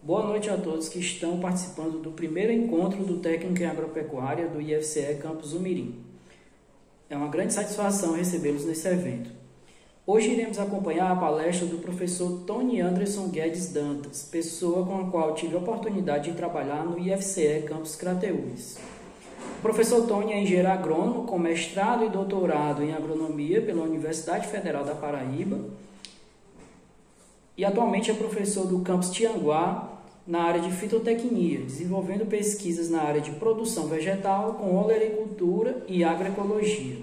Boa noite a todos que estão participando do primeiro encontro do técnico em agropecuária do IFCE Campus Umirim. É uma grande satisfação recebê-los nesse evento. Hoje iremos acompanhar a palestra do professor Tony Anderson Guedes Dantas, pessoa com a qual tive a oportunidade de trabalhar no IFCE Campus Crateús. O professor Tony é engenheiro agrônomo com mestrado e doutorado em agronomia pela Universidade Federal da Paraíba e atualmente é professor do campus Tianguá na área de fitotecnia, desenvolvendo pesquisas na área de produção vegetal com olericultura e agroecologia.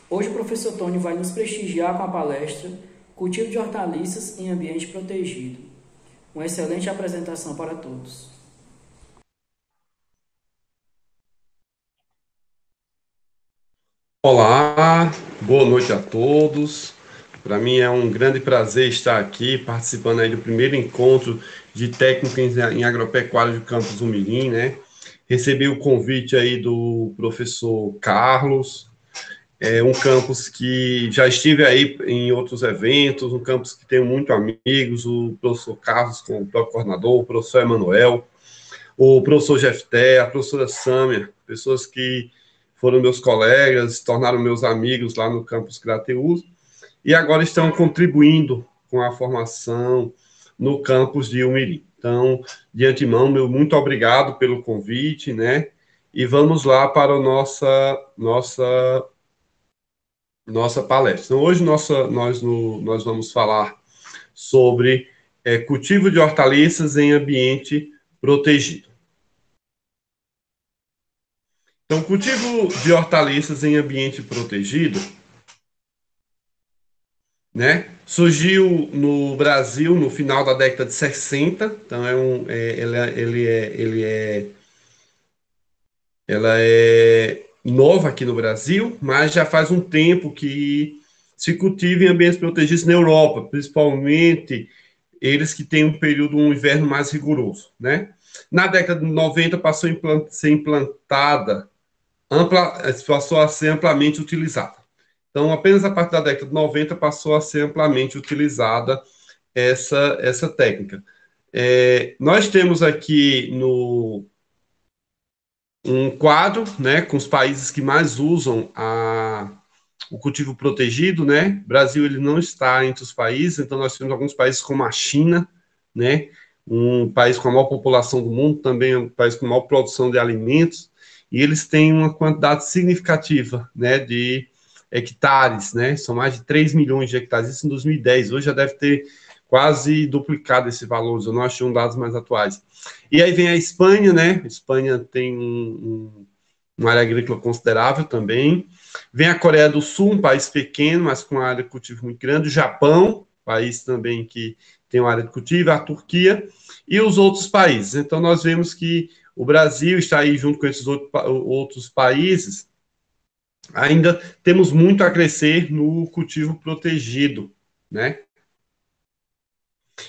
Hoje o professor Tony vai nos prestigiar com a palestra Cultivo de hortaliças em ambiente protegido. Uma excelente apresentação para todos. Olá, boa noite a todos. Para mim é um grande prazer estar aqui participando aí do primeiro encontro de técnico em agropecuária do Campus Umirim, né? Recebi o convite aí do professor Carlos, um campus que já estive aí em outros eventos, um campus que tenho muito amigos, o professor Carlos como próprio coordenador, o professor Emanuel, o professor Jefté, a professora Sâmia, pessoas que foram meus colegas, se tornaram meus amigos lá no campus Crateús, e agora estão contribuindo com a formação no campus de Umirim. Então, de antemão, meu muito obrigado pelo convite, né? E vamos lá para a nossa palestra. Então, hoje nós vamos falar sobre cultivo de hortaliças em ambiente protegido. Então, cultivo de hortaliças em ambiente protegido, né? Surgiu no Brasil no final da década de 60, então ela é nova aqui no Brasil, mas já faz um tempo que se cultiva em ambientes protegidos na Europa, principalmente eles que têm um inverno mais rigoroso, né? Na década de 90 passou a ser implantada, passou a ser amplamente utilizada. Então, apenas a partir da década de 90 passou a ser amplamente utilizada essa técnica. Nós temos aqui um quadro, né, com os países que mais usam o cultivo protegido, né? O Brasil ele não está entre os países, então nós temos alguns países como a China, né? Um país com a maior população do mundo, também um país com a maior produção de alimentos, e eles têm uma quantidade significativa, né, de hectares, né? São mais de 3 milhões de hectares, isso em 2010. Hoje já deve ter quase duplicado esse valor, eu não achei dados mais atuais. E aí vem a Espanha, né? A Espanha tem uma área agrícola considerável também. Vem a Coreia do Sul, um país pequeno, mas com uma área de cultivo muito grande. O Japão, país também que tem uma área de cultivo. A Turquia e os outros países. Então, nós vemos que o Brasil está aí junto com esses outros países. Ainda temos muito a crescer no cultivo protegido, né?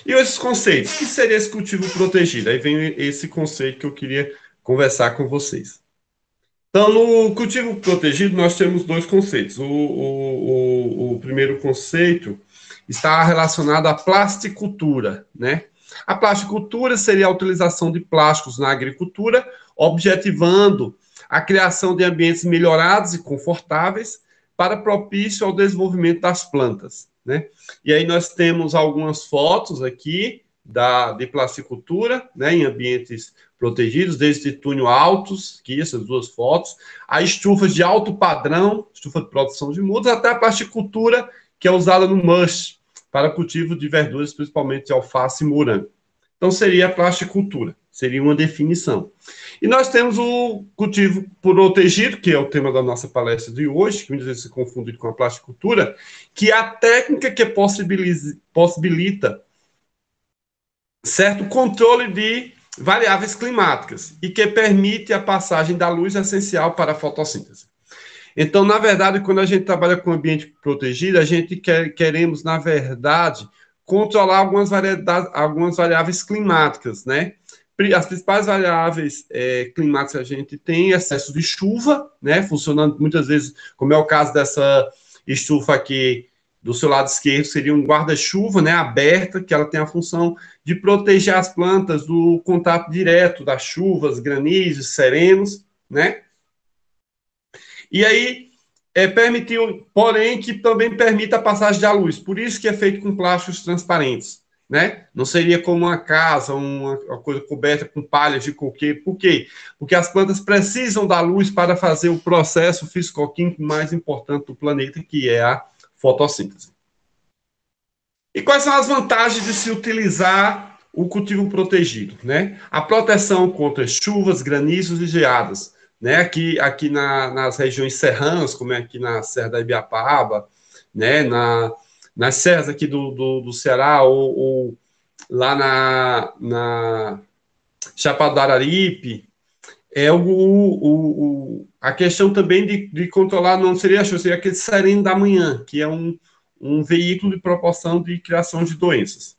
E esses conceitos, o que seria esse cultivo protegido? Aí vem esse conceito que eu queria conversar com vocês. Então, no cultivo protegido, nós temos dois conceitos. O primeiro conceito está relacionado à plasticultura, né? A plasticultura seria a utilização de plásticos na agricultura, objetivando a criação de ambientes melhorados e confortáveis para propício ao desenvolvimento das plantas, né? E aí nós temos algumas fotos aqui de plasticultura, né, em ambientes protegidos, desde túnel altos, que essas duas fotos, a estufas de alto padrão, estufa de produção de mudas, até a plasticultura, que é usada no MUST, para cultivo de verduras, principalmente de alface e morango. Então, seria a plasticultura, seria uma definição. E nós temos o cultivo protegido, que é o tema da nossa palestra de hoje, que muitas vezes se confunde com a plasticultura, que é a técnica que possibilita certo controle de variáveis climáticas e que permite a passagem da luz essencial para a fotossíntese. Então, na verdade, quando a gente trabalha com ambiente protegido, a gente queremos, na verdade, controlar algumas variáveis climáticas, né? As principais variáveis climáticas que a gente tem é excesso de chuva, né? Funcionando muitas vezes, como é o caso dessa estufa aqui do seu lado esquerdo seria um guarda-chuva, né, aberta, que ela tem a função de proteger as plantas do contato direto das chuvas, granizos, serenos, né? E aí, permitiu, porém, que também permita a passagem da luz. Por isso que é feito com plásticos transparentes, né? Não seria como uma casa, uma coisa coberta com palhas de coqueiro. Por quê? Porque as plantas precisam da luz para fazer o processo físico-químico mais importante do planeta, que é a fotossíntese. E quais são as vantagens de se utilizar o cultivo protegido, né? A proteção contra chuvas, granizos e geadas, né? Aqui nas regiões serranas, como é aqui na Serra da Ibiapaba, né? Nas serras aqui do Ceará ou lá na Chapada do Araripe, a questão também de controlar, não seria a chuva, seria aquele sereno da manhã, que é um veículo de proporção de criação de doenças.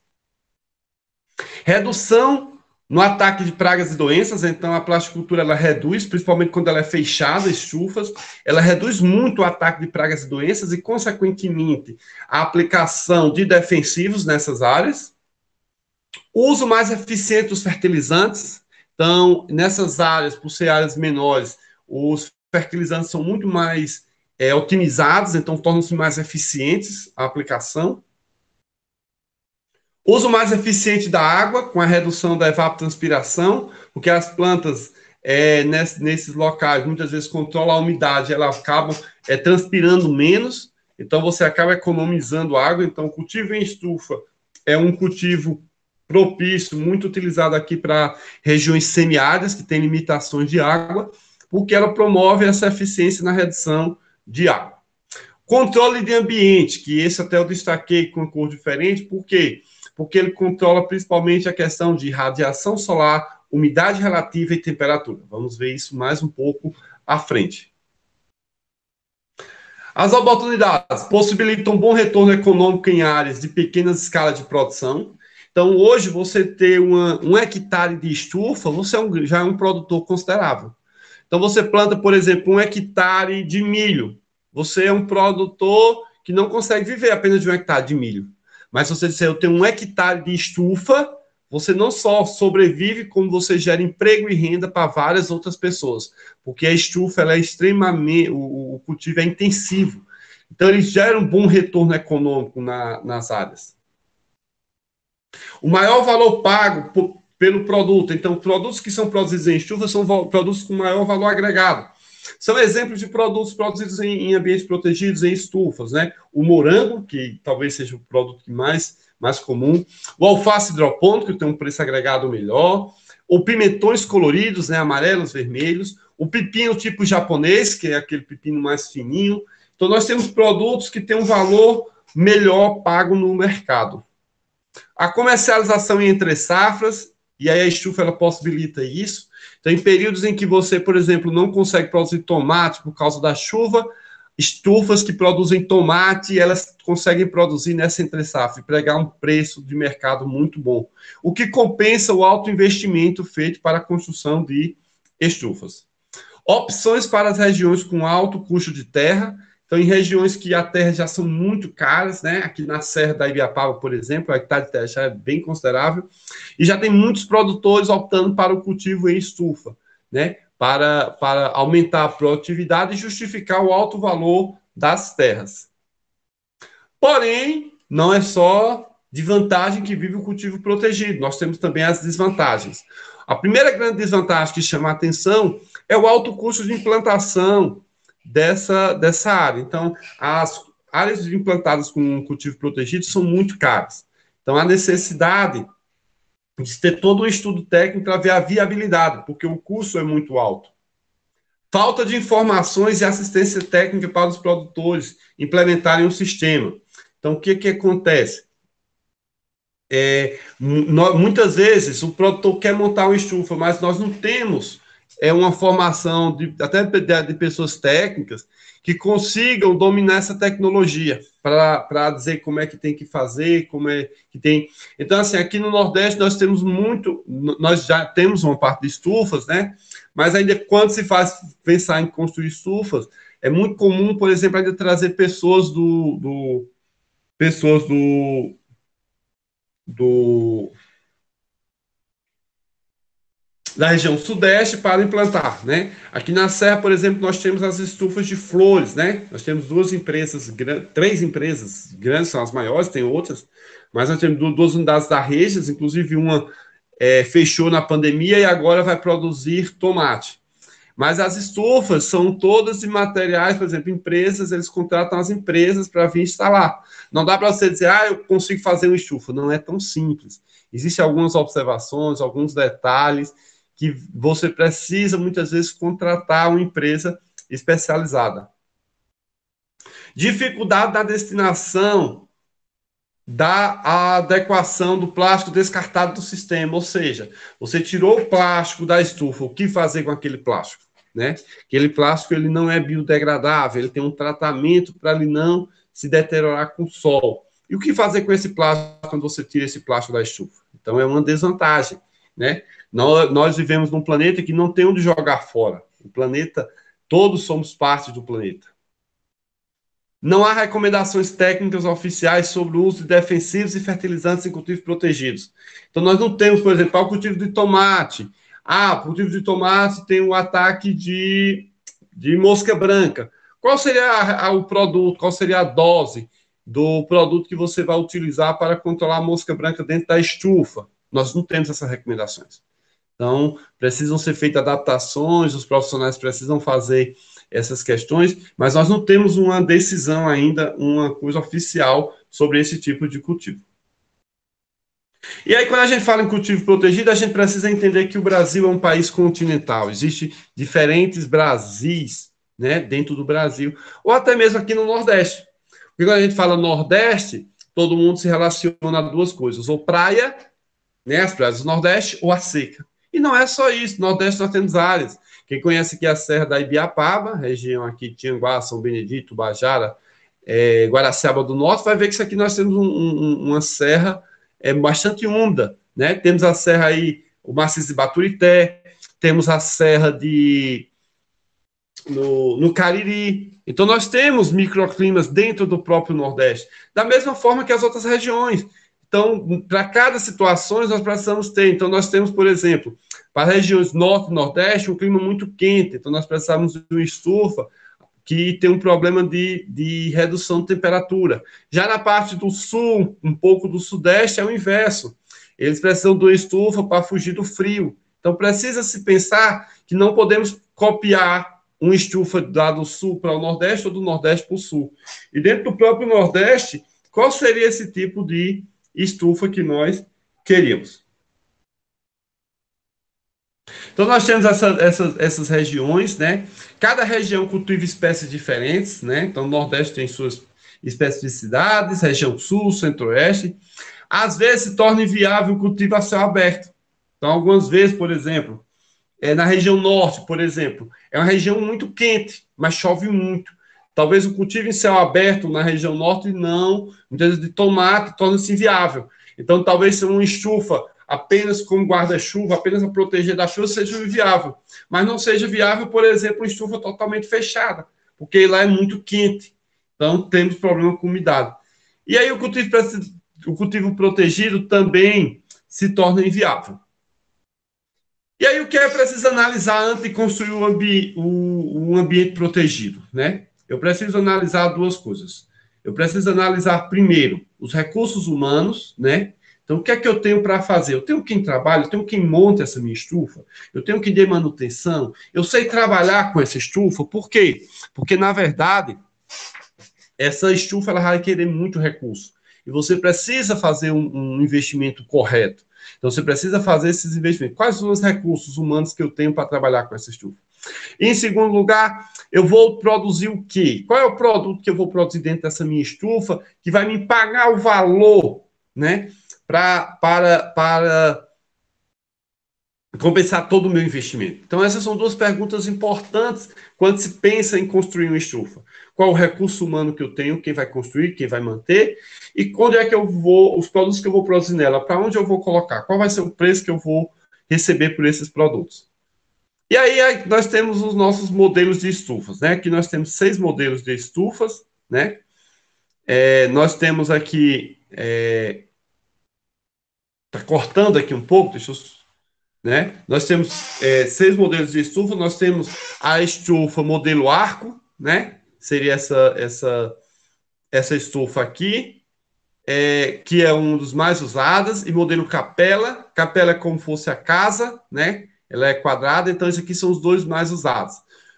Redução no ataque de pragas e doenças, então a plasticultura ela reduz, principalmente quando ela é fechada, estufas, ela reduz muito o ataque de pragas e doenças e, consequentemente, a aplicação de defensivos nessas áreas. Uso mais eficiente dos fertilizantes, então, nessas áreas, por ser áreas menores, os fertilizantes são muito mais otimizados, então tornam-se mais eficientes a aplicação. Uso mais eficiente da água, com a redução da evapotranspiração, porque as plantas, nesses locais, muitas vezes controlam a umidade, elas acabam transpirando menos, então você acaba economizando água. Então, o cultivo em estufa é um cultivo propício, muito utilizado aqui para regiões semiáridas, que têm limitações de água, porque ela promove essa eficiência na redução de água. Controle de ambiente, que esse até eu destaquei com cor diferente, por quê? Porque ele controla principalmente a questão de radiação solar, umidade relativa e temperatura. Vamos ver isso mais um pouco à frente. As oportunidades possibilitam um bom retorno econômico em áreas de pequenas escalas de produção. Então, hoje, você ter um hectare de estufa, você já é um produtor considerável. Então, você planta, por exemplo, 1 hectare de milho. Você é um produtor que não consegue viver apenas de 1 hectare de milho. Mas se você disser, eu tenho 1 hectare de estufa, você não só sobrevive, como você gera emprego e renda para várias outras pessoas. Porque a estufa, ela é extremamente, o cultivo é intensivo. Então, ele gera um bom retorno econômico nas áreas. O maior valor pago pelo produto. Então, produtos que são produzidos em estufa são produtos com maior valor agregado. São exemplos de produtos produzidos em ambientes protegidos, em estufas, né? O morango, que talvez seja o produto mais comum. O alface hidropônico, que tem um preço agregado melhor. O pimentões coloridos, né? Amarelos, vermelhos. O pepino tipo japonês, que é aquele pepino mais fininho. Então, nós temos produtos que têm um valor melhor pago no mercado. A comercialização entre safras, e aí a estufa ela possibilita isso. Então, em períodos em que você, por exemplo, não consegue produzir tomate por causa da chuva, estufas que produzem tomate, elas conseguem produzir nessa entre-safra e pregar um preço de mercado muito bom, o que compensa o alto investimento feito para a construção de estufas. Opções para as regiões com alto custo de terra. Então, em regiões que a terra já são muito caras, né? Aqui na Serra da Ibiapaba, por exemplo, o hectare de terra já é bem considerável, e já tem muitos produtores optando para o cultivo em estufa, né? Para aumentar a produtividade e justificar o alto valor das terras. Porém, não é só de vantagem que vive o cultivo protegido, nós temos também as desvantagens. A primeira grande desvantagem que chama a atenção é o alto custo de implantação dessa área. Então, as áreas implantadas com cultivo protegido são muito caras. Então, há necessidade de ter todo um estudo técnico para ver a viabilidade, porque o custo é muito alto. Falta de informações e assistência técnica para os produtores implementarem o sistema. Então, o que acontece? Muitas vezes, o produtor quer montar uma estufa, mas nós não temos uma formação até de pessoas técnicas que consigam dominar essa tecnologia para dizer como é que tem que fazer, como é que tem. Então, assim, aqui no Nordeste nós temos nós já temos uma parte de estufas, né? Mas ainda quando se faz pensar em construir estufas, é muito comum, por exemplo, ainda trazer pessoas pessoas do da região sudeste para implantar, né? Aqui na Serra, por exemplo, nós temos as estufas de flores, né? Nós temos duas empresas, três empresas grandes, são as maiores, tem outras, mas nós temos duas unidades da Regis, inclusive uma fechou na pandemia e agora vai produzir tomate. Mas as estufas são todas de materiais, por exemplo, empresas, eles contratam as empresas para vir instalar. Não dá para você dizer, eu consigo fazer uma estufa. Não é tão simples. Existem algumas observações, alguns detalhes que você precisa, muitas vezes, contratar uma empresa especializada. Dificuldade da destinação da adequação do plástico descartado do sistema, ou seja, você tirou o plástico da estufa, o que fazer com aquele plástico? Né? Aquele plástico ele não é biodegradável, ele tem um tratamento para ele não se deteriorar com o sol. E o que fazer com esse plástico quando você tira esse plástico da estufa? Então é uma desvantagem, né? Nós vivemos num planeta que não tem onde jogar fora. O planeta, todos somos parte do planeta. Não há recomendações técnicas oficiais sobre o uso de defensivos e fertilizantes em cultivos protegidos. Então, nós não temos, por exemplo, para o cultivo de tomate. O cultivo de tomate tem o ataque de mosca branca. Qual seria o produto, qual seria a dose do produto que você vai utilizar para controlar a mosca branca dentro da estufa? Nós não temos essas recomendações. Então, precisam ser feitas adaptações, os profissionais precisam fazer essas questões, mas nós não temos uma decisão ainda, uma coisa oficial sobre esse tipo de cultivo. E aí, quando a gente fala em cultivo protegido, a gente precisa entender que o Brasil é um país continental. Existem diferentes Brasis, né, dentro do Brasil, ou até mesmo aqui no Nordeste. Porque quando a gente fala Nordeste, todo mundo se relaciona a duas coisas, ou praia, né, as praias do Nordeste, ou a seca. E não é só isso, no Nordeste nós temos áreas. Quem conhece aqui a Serra da Ibiapaba, região aqui de Tianguá, São Benedito, Bajara, Guaraciaba do Norte, vai ver que isso aqui nós temos uma serra bastante úmida, né? Temos a serra aí, o maciço de Baturité, temos a serra no Cariri. Então nós temos microclimas dentro do próprio Nordeste, da mesma forma que as outras regiões. Então, para cada situação, nós precisamos ter. Então, nós temos, por exemplo, para as regiões norte e nordeste, um clima muito quente. Então, nós precisamos de uma estufa que tem um problema de redução de temperatura. Já na parte do sul, um pouco do sudeste, é o inverso. Eles precisam de uma estufa para fugir do frio. Então, precisa se pensar que não podemos copiar uma estufa lá do sul para o nordeste ou do nordeste para o sul. E dentro do próprio nordeste, qual seria esse tipo de estufa que nós queríamos? Então, nós temos essas regiões, né? Cada região cultiva espécies diferentes, né? Então, o Nordeste tem suas especificidades, região Sul, Centro-Oeste. Às vezes, se torna inviável o cultivo a céu aberto. Então, algumas vezes, por exemplo, na região Norte, por exemplo, é uma região muito quente, mas chove muito. Talvez o cultivo em céu aberto na região Norte não, muitas vezes de tomate, torna-se inviável. Então, talvez uma estufa apenas como guarda-chuva, apenas a proteger da chuva, seja viável. Mas não seja viável, por exemplo, uma estufa totalmente fechada, porque lá é muito quente. Então, temos problema com umidade. E aí, o cultivo protegido também se torna inviável. E aí, o que é preciso analisar antes de construir um ambiente protegido, né? Eu preciso analisar duas coisas. Eu preciso analisar, primeiro, os recursos humanos, né? Então, o que é que eu tenho para fazer? Eu tenho quem trabalhe, eu tenho quem monte essa minha estufa, eu tenho quem dê manutenção, eu sei trabalhar com essa estufa, por quê? Porque, na verdade, essa estufa ela vai requerer muito recurso. E você precisa fazer um investimento correto. Então, você precisa fazer esses investimentos. Quais são os recursos humanos que eu tenho para trabalhar com essa estufa? Em segundo lugar, eu vou produzir o quê? Qual é o produto que eu vou produzir dentro dessa minha estufa que vai me pagar o valor, né? Para compensar todo o meu investimento. Então, essas são duas perguntas importantes quando se pensa em construir uma estufa. Qual o recurso humano que eu tenho, quem vai construir, quem vai manter, e onde é que eu vou, os produtos que eu vou produzir nela, para onde eu vou colocar, qual vai ser o preço que eu vou receber por esses produtos. E aí nós temos os nossos modelos de estufas, né? Aqui nós temos 6 modelos de estufas, né? Nós temos aqui, está cortando aqui um pouco, deixa eu, né? Nós temos 6 modelos de estufa, nós temos a estufa modelo arco, né? Seria essa estufa aqui, que é um dos mais usados, e modelo capela. Capela é como fosse a casa, né? Ela é quadrada, então esses aqui são os 2 mais usados.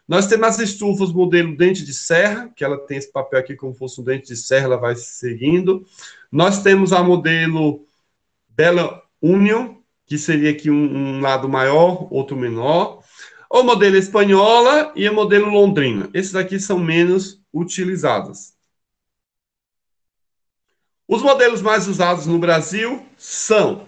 Nós temos as estufas modelo dente de serra, que ela tem esse papel aqui como fosse um dente de serra, ela vai seguindo. Nós temos a modelo Bella Union, que seria aqui um lado maior, outro menor. O modelo espanhola e o modelo londrina. Esses aqui são menos utilizados. Os modelos mais usados no Brasil são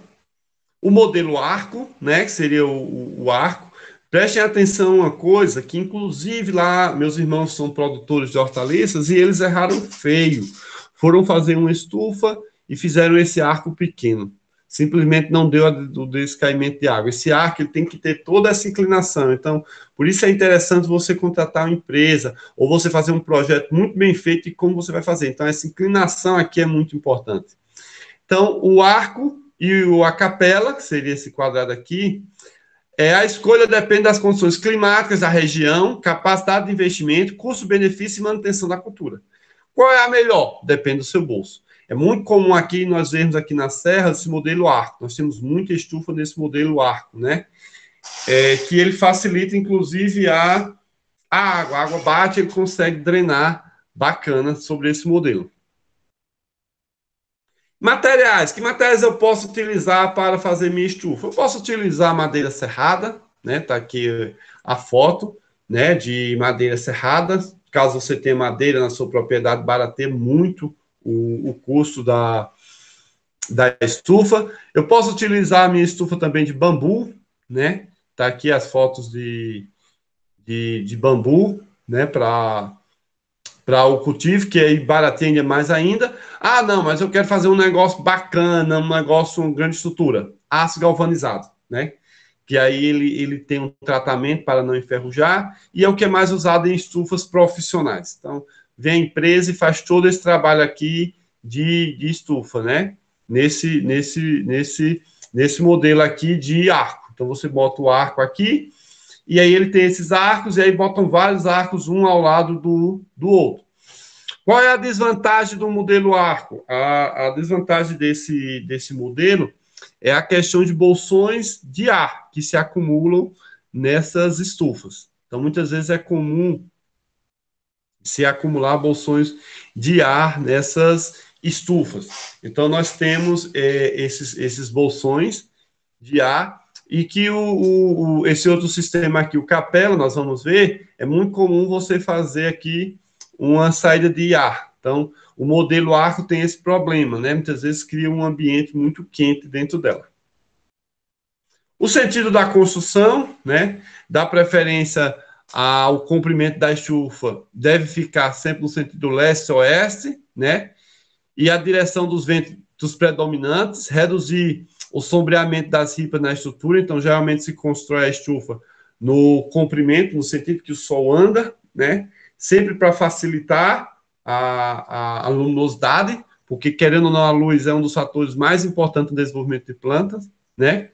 o modelo arco, né, que seria o arco. Prestem atenção uma coisa, que inclusive lá, meus irmãos são produtores de hortaliças e eles erraram feio. Foram fazer uma estufa e fizeram esse arco pequeno. Simplesmente não deu o descaimento de água. Esse arco ele tem que ter toda essa inclinação. Então, por isso é interessante você contratar uma empresa ou você fazer um projeto muito bem feito e como você vai fazer. Então, essa inclinação aqui é muito importante. Então, o arco e a capela, que seria esse quadrado aqui, a escolha depende das condições climáticas da região, capacidade de investimento, custo-benefício e manutenção da cultura. Qual é a melhor? Depende do seu bolso. É muito comum aqui, nós vemos aqui na Serra, esse modelo arco. Nós temos muita estufa nesse modelo arco, né? Que ele facilita, inclusive, a água. A água bate, ele consegue drenar bacana sobre esse modelo. Materiais. Que materiais eu posso utilizar para fazer minha estufa? Eu posso utilizar madeira serrada, né? Tá aqui a foto, né? De madeira serrada. Caso você tenha madeira na sua propriedade, barateia muito o custo da estufa. Eu posso utilizar a minha estufa também de bambu, né? Tá aqui as fotos de bambu, né? Para o cultivo, que aí barateia mais ainda. Ah, não, mas eu quero fazer um negócio bacana, um negócio, uma grande estrutura. Aço galvanizado, né? Que aí ele tem um tratamento para não enferrujar e é o que é mais usado em estufas profissionais. Então, vem a empresa e faz todo esse trabalho aqui de estufa, né? Nesse modelo aqui de arco. Então, você bota o arco aqui e aí ele tem esses arcos, e aí botam vários arcos um ao lado do outro. Qual é a desvantagem do modelo arco? A desvantagem desse modelo é a questão de bolsões de ar que se acumulam nessas estufas. Então, muitas vezes é comum se acumular bolsões de ar nessas estufas. Então, nós temos esses bolsões de ar e que esse outro sistema aqui, o capela, nós vamos ver, é muito comum você fazer aqui uma saída de ar. Então, o modelo arco tem esse problema, né? Muitas vezes cria um ambiente muito quente dentro dela. O sentido da construção, né? Dá preferência ao comprimento da estufa, deve ficar sempre no sentido leste-oeste, né? E a direção dos ventos predominantes, reduzir o sombreamento das ripas na estrutura. Então, geralmente se constrói a estufa no comprimento, no sentido que o sol anda, né? Sempre para facilitar a luminosidade, porque, querendo ou não, a luz é um dos fatores mais importantes no desenvolvimento de plantas, né?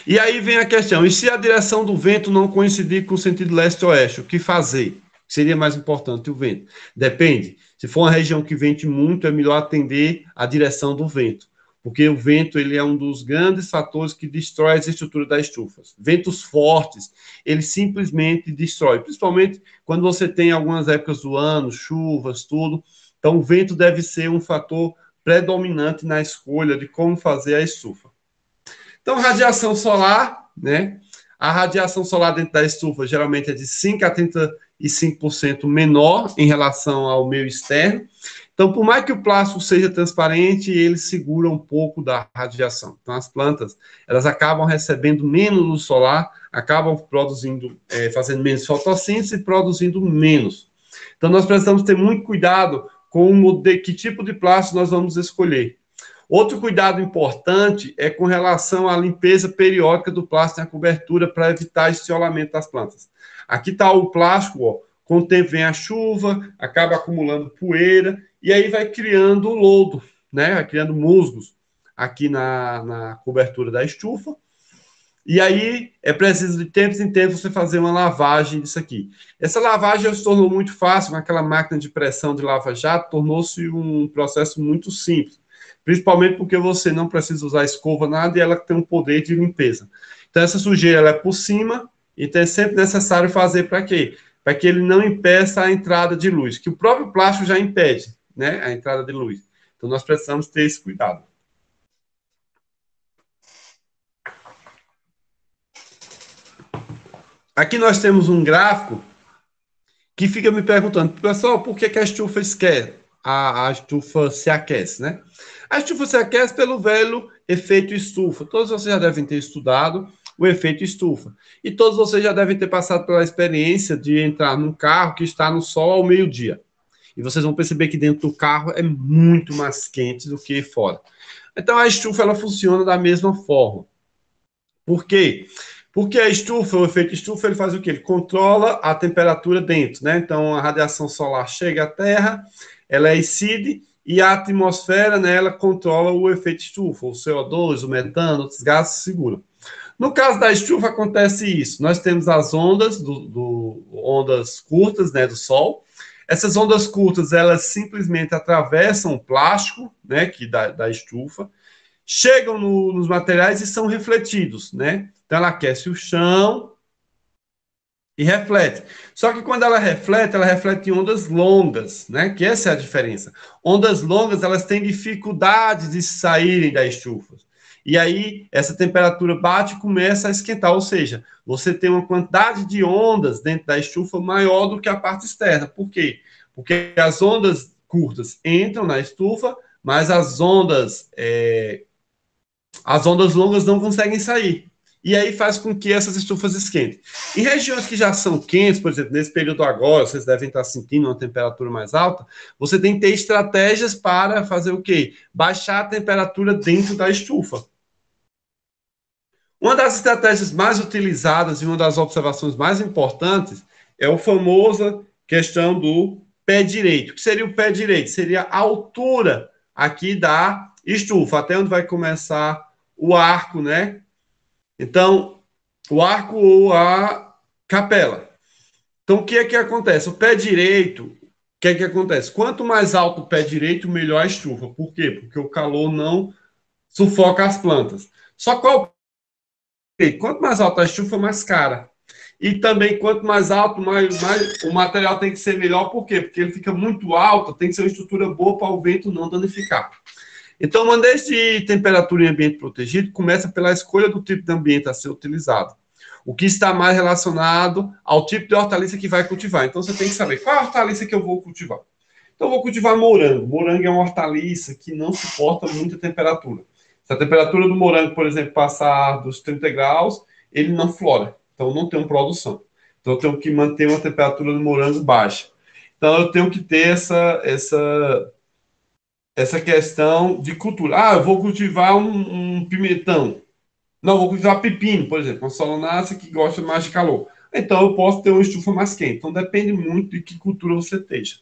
E aí vem a questão, e se a direção do vento não coincidir com o sentido leste-oeste, o que fazer? Seria mais importante o vento? Depende. Se for uma região que vente muito, é melhor atender a direção do vento, porque o vento ele é um dos grandes fatores que destrói as estruturas das estufas. Ventos fortes, ele simplesmente destrói, principalmente quando você tem algumas épocas do ano, chuvas, tudo. Então, o vento deve ser um fator predominante na escolha de como fazer a estufa. Então, radiação solar, né? A radiação solar dentro da estufa geralmente é de 5 a 35% menor em relação ao meio externo. Então, por mais que o plástico seja transparente, ele segura um pouco da radiação. Então, as plantas, elas acabam recebendo menos luz solar, acabam produzindo, fazendo menos fotossíntese e produzindo menos. Então, nós precisamos ter muito cuidado com que tipo de plástico nós vamos escolher. Outro cuidado importante é com relação à limpeza periódica do plástico na cobertura para evitar estiolamento das plantas. Aqui está o plástico, ó, Com o tempo vem a chuva, acaba acumulando poeira, e aí vai criando lodo, né? Vai criando musgos aqui na cobertura da estufa. E aí é preciso de tempos em tempos você fazer uma lavagem disso aqui. Essa lavagem já se tornou muito fácil, com aquela máquina de pressão de lava-jato, tornou-se um processo muito simples. Principalmente porque você não precisa usar escova, nada, e ela tem um poder de limpeza. Então, essa sujeira ela é por cima, então é sempre necessário fazer para quê? Para que ele não impeça a entrada de luz, que o próprio plástico já impede, né, a entrada de luz. Então, nós precisamos ter esse cuidado. Aqui nós temos um gráfico que fica me perguntando, pessoal, por que a estufa esquece? A estufa se aquece, né? A estufa se aquece pelo velho efeito estufa. Todos vocês já devem ter estudado o efeito estufa. E todos vocês já devem ter passado pela experiência de entrar num carro que está no sol ao meio-dia. E vocês vão perceber que dentro do carro é muito mais quente do que fora. Então a estufa ela funciona da mesma forma. Por quê? Porque a estufa, o efeito estufa, ele faz o quê? Ele controla a temperatura dentro, né? Então, a radiação solar chega à Terra, ela incide e a atmosfera, né, ela controla o efeito estufa, o CO2, o metano, outros gases seguram. No caso da estufa, acontece isso. Nós temos as ondas, ondas curtas, né, do Sol. Essas ondas curtas, elas simplesmente atravessam o plástico, né, da estufa, chegam nos materiais e são refletidos, né? Então ela aquece o chão e reflete. Só que quando ela reflete em ondas longas, né? Que essa é a diferença. Ondas longas, elas têm dificuldade de saírem da estufa. E aí essa temperatura bate e começa a esquentar, ou seja, você tem uma quantidade de ondas dentro da estufa maior do que a parte externa. Por quê? Porque as ondas curtas entram na estufa, mas as ondas longas não conseguem sair. E aí faz com que essas estufas esquentem. Em regiões que já são quentes, por exemplo, nesse período agora, vocês devem estar sentindo uma temperatura mais alta, você tem que ter estratégias para fazer o quê? Baixar a temperatura dentro da estufa. Uma das estratégias mais utilizadas e uma das observações mais importantes é a famosa questão do pé direito. O que seria o pé direito? Seria a altura aqui da estufa, até onde vai começar o arco, né? Então, o arco ou a capela. Então, o que é que acontece? O pé direito, o que é que acontece? Quanto mais alto o pé direito, melhor a estufa. Por quê? Porque o calor não sufoca as plantas. Só qual quanto mais alta a estufa, mais cara. E também, quanto mais alto, mais o material tem que ser melhor. Por quê? Porque ele fica muito alto, tem que ser uma estrutura boa para o vento não danificar. Então, o manejo de temperatura em ambiente protegido começa pela escolha do tipo de ambiente a ser utilizado. O que está mais relacionado ao tipo de hortaliça que vai cultivar. Então, você tem que saber qual é a hortaliça que eu vou cultivar. Então, eu vou cultivar morango. Morango é uma hortaliça que não suporta muita temperatura. Se a temperatura do morango, por exemplo, passar dos 30 graus, ele não flora. Então, não tem uma produção. Então, eu tenho que manter uma temperatura do morango baixa. Então, eu tenho que ter essa questão de cultura. Ah, eu vou cultivar um pimentão. Não, vou cultivar pepino, por exemplo, uma solanácea que gosta mais de calor. Então, eu posso ter uma estufa mais quente. Então, depende muito de que cultura você esteja.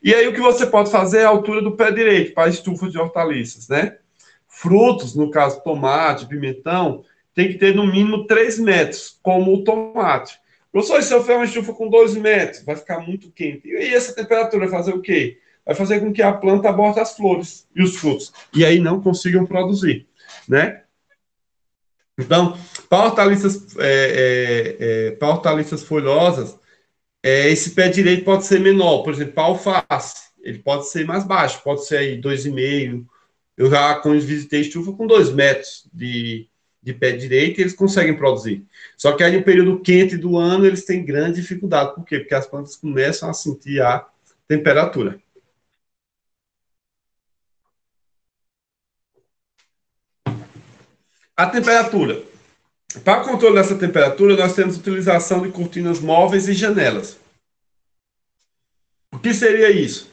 E aí, o que você pode fazer é a altura do pé direito para estufa de hortaliças, né? Frutos, no caso, tomate, pimentão, tem que ter no mínimo 3 metros, como o tomate. Professor, se eu fizer uma estufa com 2 metros, vai ficar muito quente. E essa temperatura vai fazer o quê? Vai fazer com que a planta aborte as flores e os frutos. E aí não consigam produzir, né? Então, para hortaliças folhosas, esse pé direito pode ser menor. Por exemplo, para alface, ele pode ser mais baixo, pode ser aí 2,5. Eu já, quando visitei estufa, com 2 metros de pé direito, eles conseguem produzir. Só que aí no período quente do ano, eles têm grande dificuldade. Por quê? Porque as plantas começam a sentir a temperatura. A temperatura. Para o controle dessa temperatura, nós temos utilização de cortinas móveis e janelas. O que seria isso?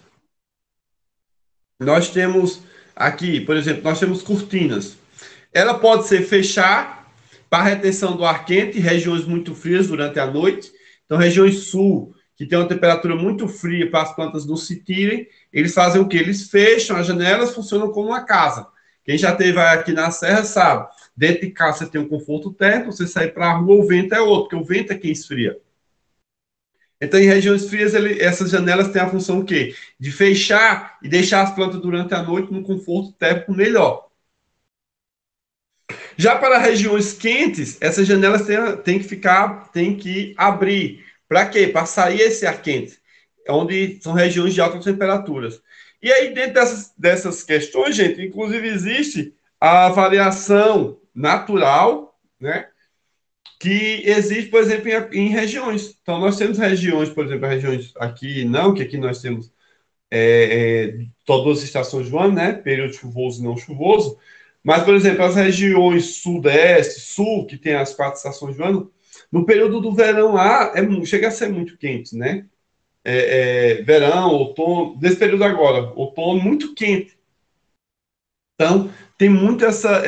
Nós temos aqui, por exemplo, nós temos cortinas. Ela pode ser fechar para retenção do ar quente em regiões muito frias durante a noite. Então, regiões sul que tem uma temperatura muito fria para as plantas não se tirem, eles fazem o quê? Eles fecham as janelas, funcionam como uma casa. Quem já teve aqui na Serra sabe, dentro de casa você tem um conforto térmico, você sai para a rua, o vento é outro, porque o vento é quem esfria. Então, em regiões frias, essas janelas têm a função o quê? De fechar e deixar as plantas durante a noite num conforto térmico melhor. Já para regiões quentes, essas janelas têm que abrir. Para quê? Para sair esse ar quente, onde são regiões de altas temperaturas. E aí, dentro dessas questões, gente, inclusive existe a variação natural, né? Que existe, por exemplo, em regiões. Então, nós temos regiões, por exemplo, regiões aqui, não, que aqui nós temos todas as estações do ano, né? Período chuvoso e não chuvoso. Mas, por exemplo, as regiões sudeste, sul, que tem as 4 estações do ano, no período do verão lá, chega a ser muito quente, né? Verão, outono, desse período agora, outono muito quente. Então, tem muito essa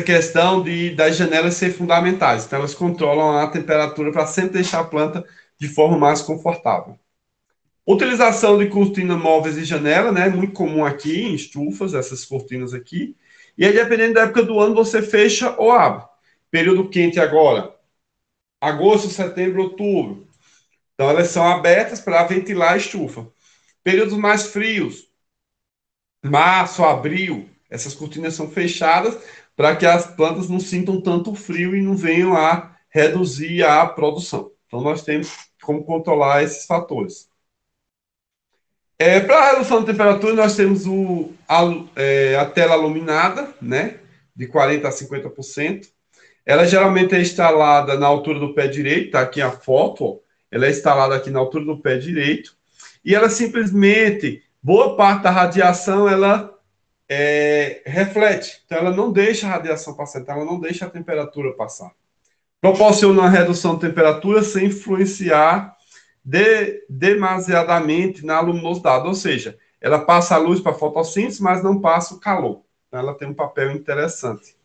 questão das janelas ser fundamentais. Então, elas controlam a temperatura para sempre deixar a planta de forma mais confortável. Utilização de cortinas móveis e janela, né? Muito comum aqui em estufas, essas cortinas aqui. E aí, dependendo da época do ano, você fecha ou abre. Período quente agora, agosto, setembro, outubro. Então, elas são abertas para ventilar a estufa. Períodos mais frios, março, abril, essas cortinas são fechadas para que as plantas não sintam tanto frio e não venham a reduzir a produção. Então, nós temos como controlar esses fatores. Para a redução de temperatura, nós temos a tela iluminada, né, de 40% a 50%. Ela geralmente é instalada na altura do pé direito, tá aqui a foto, ó. Ela é instalada aqui na altura do pé direito, e ela simplesmente, boa parte da radiação, ela reflete. Então, ela não deixa a radiação passar, então ela não deixa a temperatura passar. Proporciona uma redução de temperatura sem influenciar demasiadamente na luminosidade, ou seja, ela passa a luz para a fotossíntese, mas não passa o calor. Então, ela tem um papel interessante.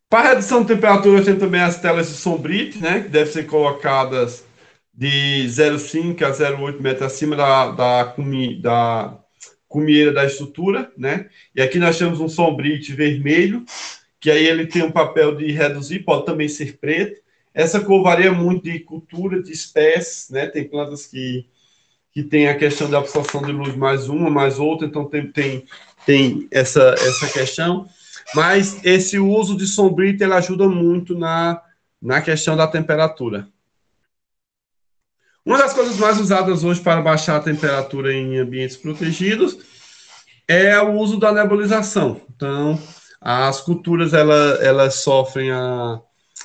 Para redução de temperatura, tem também as telas de sombrite, né, que devem ser colocadas de 0,5 a 0,8 metros acima da cumieira da estrutura, né? E aqui nós temos um sombrite vermelho, que aí ele tem um papel de reduzir, pode também ser preto. Essa cor varia muito de cultura, de espécies, né? Tem plantas que tem a questão da absorção de luz mais uma, mais outra, então tem essa questão. Mas esse uso de sombrite, ele ajuda muito na questão da temperatura. Uma das coisas mais usadas hoje para baixar a temperatura em ambientes protegidos é o uso da nebulização. Então, as culturas elas sofrem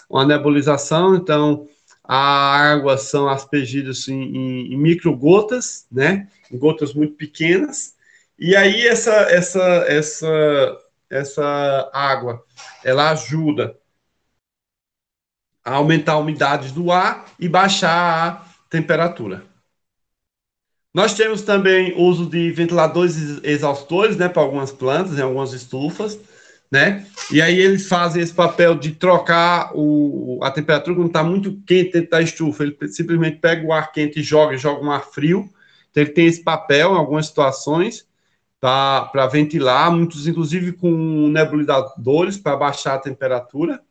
uma nebulização, então a água são aspergidas em microgotas, né? Em gotas muito pequenas, e aí essa água ela ajuda a aumentar a umidade do ar e baixar a temperatura. Nós temos também uso de ventiladores exaustores, né, para algumas plantas, em algumas estufas, né? E aí eles fazem esse papel de trocar a temperatura quando está muito quente dentro da estufa. Ele simplesmente pega o ar quente e joga um ar frio. Então ele tem esse papel em algumas situações para ventilar, muitos inclusive com nebulizadores para baixar a temperatura.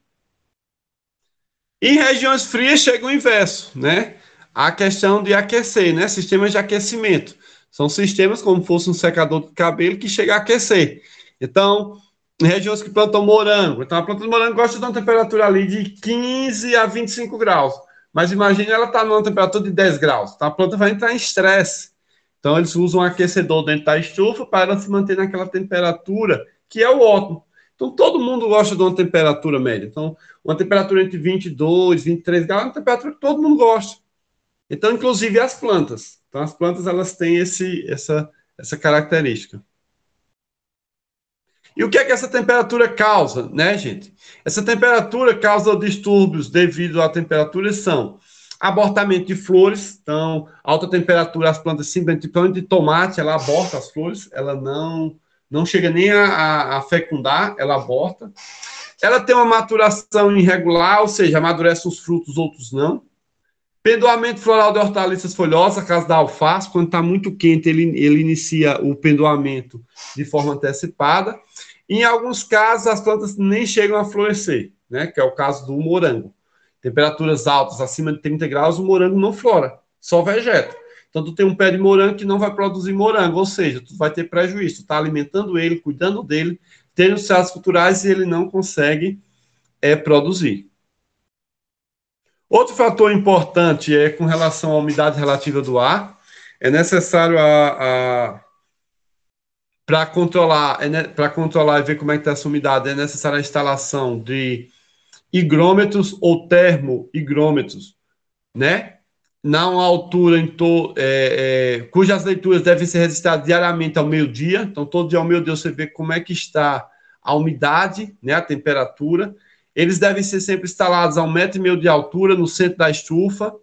Em regiões frias chega o inverso, né? A questão de aquecer, né? Sistemas de aquecimento. São sistemas como se fosse um secador de cabelo que chega a aquecer. Então, em regiões que plantam morango. Então, a planta de morango gosta de uma temperatura ali de 15 a 25 graus. Mas imagine ela está numa temperatura de 10 graus. Então, a planta vai entrar em estresse. Então, eles usam um aquecedor dentro da estufa para ela se manter naquela temperatura, que é o ótimo. Então, todo mundo gosta de uma temperatura média. Então, uma temperatura entre 22 e 23 graus é uma temperatura que todo mundo gosta. Então, inclusive as plantas. Então, as plantas elas têm essa característica. E o que é que essa temperatura causa, né, gente? Essa temperatura causa distúrbios devido à temperatura são abortamento de flores. Então, alta temperatura, as plantas simplesmente, de tomate, ela aborta as flores, ela não chega nem a fecundar, ela aborta. Ela tem uma maturação irregular, ou seja, amadurece os frutos, outros não. Pendoamento floral de hortaliças folhosas, caso da alface, quando está muito quente, ele inicia o pendoamento de forma antecipada. E, em alguns casos, as plantas nem chegam a florescer, né? Que é o caso do morango. Temperaturas altas, acima de 30 graus, o morango não flora, só vegeta. Então, tu tem um pé de morango que não vai produzir morango, ou seja, tu vai ter prejuízo. Tu está alimentando ele, cuidando dele, tendo células culturais e ele não consegue produzir. Outro fator importante é com relação à umidade relativa do ar. É necessário para controlar e ver como é que está essa umidade, é necessária a instalação de higrômetros ou termohigrômetros, né? Na uma altura cujas leituras devem ser registradas diariamente ao meio-dia. Então, todo dia ao meio-dia você vê como é que está a umidade, né, a temperatura. Eles devem ser sempre instalados a 1,5 m de altura no centro da estufa.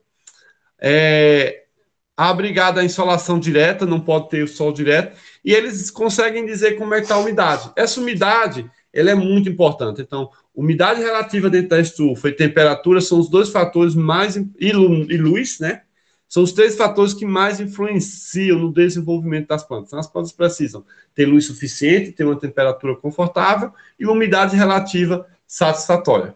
Abrigado à insolação direta, não pode ter o sol direto. E eles conseguem dizer como é que está a umidade. Essa umidade, ela é muito importante. Então, umidade relativa dentro da estufa e temperatura são os dois fatores mais... E luz, né? São os 3 fatores que mais influenciam no desenvolvimento das plantas. Então, as plantas precisam ter luz suficiente, ter uma temperatura confortável e uma umidade relativa satisfatória.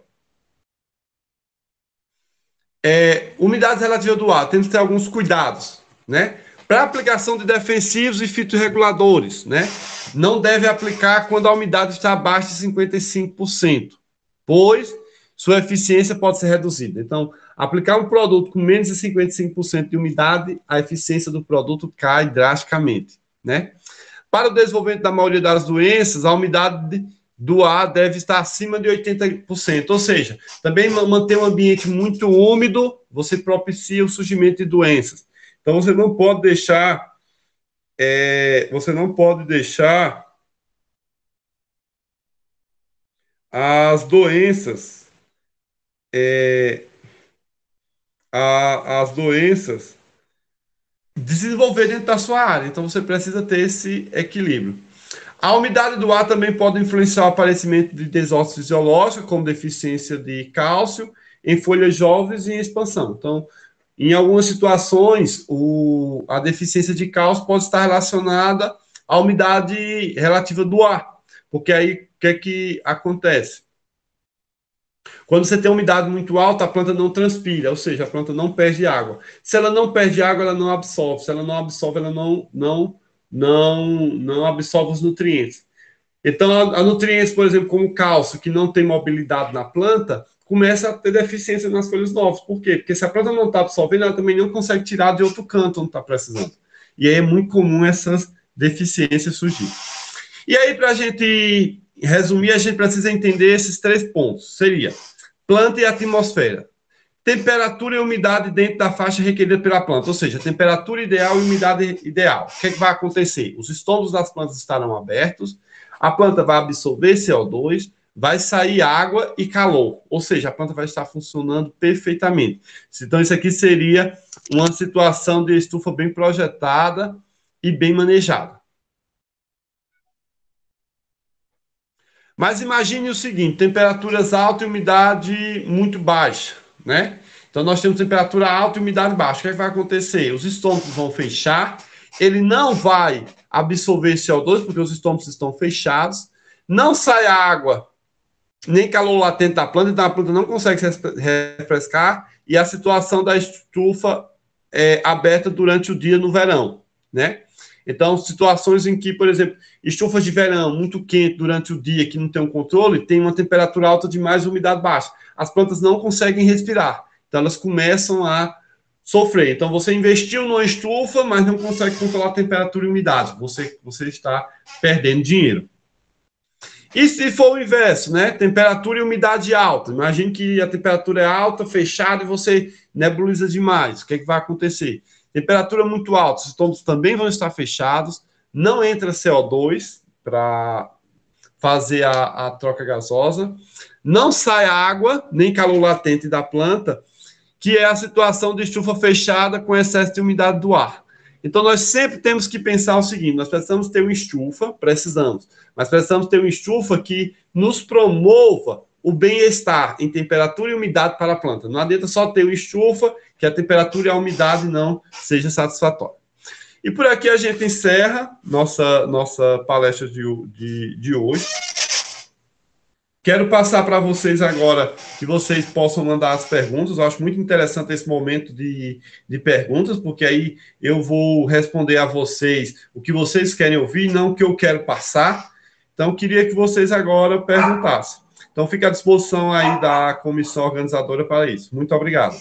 Umidade relativa do ar, temos que ter alguns cuidados, né? Para aplicação de defensivos e fitorreguladores, né? Não deve aplicar quando a umidade está abaixo de 55%, pois sua eficiência pode ser reduzida. Então, aplicar um produto com menos de 55% de umidade, a eficiência do produto cai drasticamente, né? Para o desenvolvimento da maioria das doenças, a umidade do ar deve estar acima de 80%, ou seja, também manter um ambiente muito úmido, você propicia o surgimento de doenças. Então, você não pode deixar as doenças desenvolver dentro da sua área. Então, você precisa ter esse equilíbrio. A umidade do ar também pode influenciar o aparecimento de desordens fisiológicas, como deficiência de cálcio em folhas jovens e em expansão. Então, em algumas situações, a deficiência de cálcio pode estar relacionada à umidade relativa do ar. Porque aí, o que é que acontece? Quando você tem umidade muito alta, a planta não transpira, ou seja, a planta não perde água. Se ela não perde água, ela não absorve. Se ela não absorve, ela não absorve os nutrientes. Então, a nutrientes, por exemplo, como o cálcio, que não tem mobilidade na planta, começa a ter deficiência nas folhas novas. Por quê? Porque se a planta não está absorvendo, ela também não consegue tirar de outro canto onde está precisando. E aí é muito comum essas deficiências surgir. E aí, para a gente resumir, a gente precisa entender esses 3 pontos. Seria planta e atmosfera. Temperatura e umidade dentro da faixa requerida pela planta, ou seja, temperatura ideal e umidade ideal. O que é que vai acontecer? Os estômagos das plantas estarão abertos, a planta vai absorver CO2, vai sair água e calor, ou seja, a planta vai estar funcionando perfeitamente. Então, isso aqui seria uma situação de estufa bem projetada e bem manejada. Mas imagine o seguinte, temperaturas altas e umidade muito baixa, né? Então, nós temos temperatura alta e umidade baixa. O que é que vai acontecer? Os estômagos vão fechar, ele não vai absorver CO2, porque os estômagos estão fechados, não sai água, nem calor latente da planta, então a planta não consegue se refrescar, e a situação da estufa é aberta durante o dia no verão, né? Então, situações em que, por exemplo, estufas de verão muito quente durante o dia, que não tem um controle, tem uma temperatura alta demais e umidade baixa. As plantas não conseguem respirar, então elas começam a sofrer. Então, você investiu numa estufa, mas não consegue controlar a temperatura e umidade. Você está perdendo dinheiro. E se for o inverso, né? Temperatura e umidade alta. Imagine que a temperatura é alta, fechada, e você nebuliza demais. O que é que vai acontecer? Temperatura muito alta, os estômagos também vão estar fechados, não entra CO2 para fazer a troca gasosa, não sai água, nem calor latente da planta, que é a situação de estufa fechada com excesso de umidade do ar. Então, nós sempre temos que pensar o seguinte, nós precisamos ter uma estufa, mas precisamos ter uma estufa que nos promova o bem-estar em temperatura e umidade para a planta. Não adianta só ter uma estufa que a temperatura e a umidade não seja satisfatória. E por aqui a gente encerra nossa palestra de hoje. Quero passar para vocês agora que vocês possam mandar as perguntas. Eu acho muito interessante esse momento de perguntas, porque aí eu vou responder a vocês o que vocês querem ouvir, não o que eu quero passar. Então, queria que vocês agora perguntassem. Então, fica à disposição aí da comissão organizadora para isso. Muito obrigado.